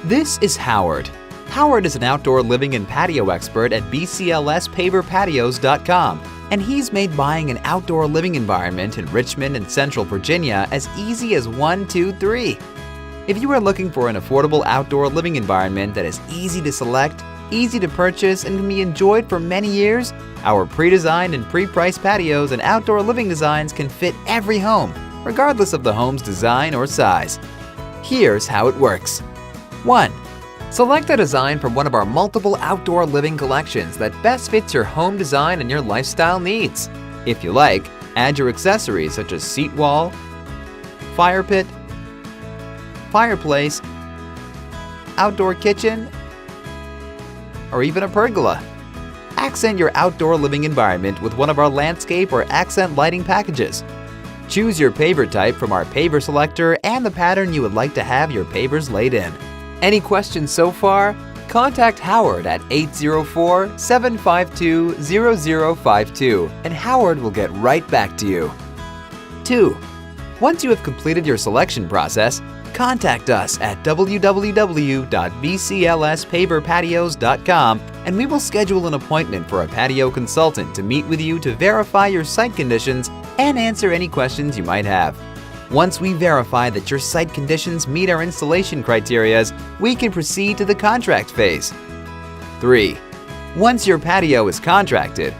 This is Howard. Howard is an outdoor living and patio expert at BCLS Paver Patios.com, and he's made buying an outdoor living environment in Richmond and Central Virginia as easy as 1, 2, 3. If you are looking for an affordable outdoor living environment that is easy to select, easy to purchase, and can be enjoyed for many years, our pre-designed and pre-priced patios and outdoor living designs can fit every home, regardless of the home's design or size. Here's how it works. 1. Select a design from one of our multiple outdoor living collections that best fits your home design and your lifestyle needs. If you like, add your accessories such as seat wall, fire pit, fireplace, outdoor kitchen, or even a pergola. Accent your outdoor living environment with one of our landscape or accent lighting packages. Choose your paver type from our paver selector and the pattern you would like to have your pavers laid in. Any questions so far? Contact Howard at 804-752-0052 and Howard will get right back to you. 2. Once you have completed your selection process, contact us at www.bclspaverpatios.com and we will schedule an appointment for a patio consultant to meet with you to verify your site conditions and answer any questions you might have. Once we verify that your site conditions meet our installation criteria, we can proceed to the contract phase. 3. Once your patio is contracted,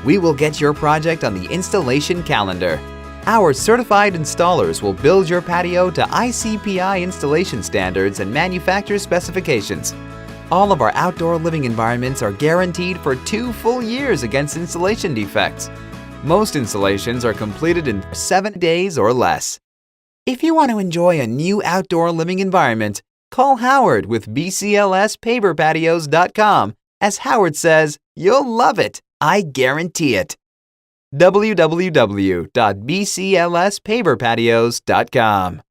we will get your project on the installation calendar. Our certified installers will build your patio to ICPI installation standards and manufacturer specifications. All of our outdoor living environments are guaranteed for 2 full years against installation defects. Most installations are completed in 7 days or less. If you want to enjoy a new outdoor living environment, call Howard with BCLSPaverPatios.com. As Howard says, you'll love it. I guarantee it. www.bclspaverpatios.com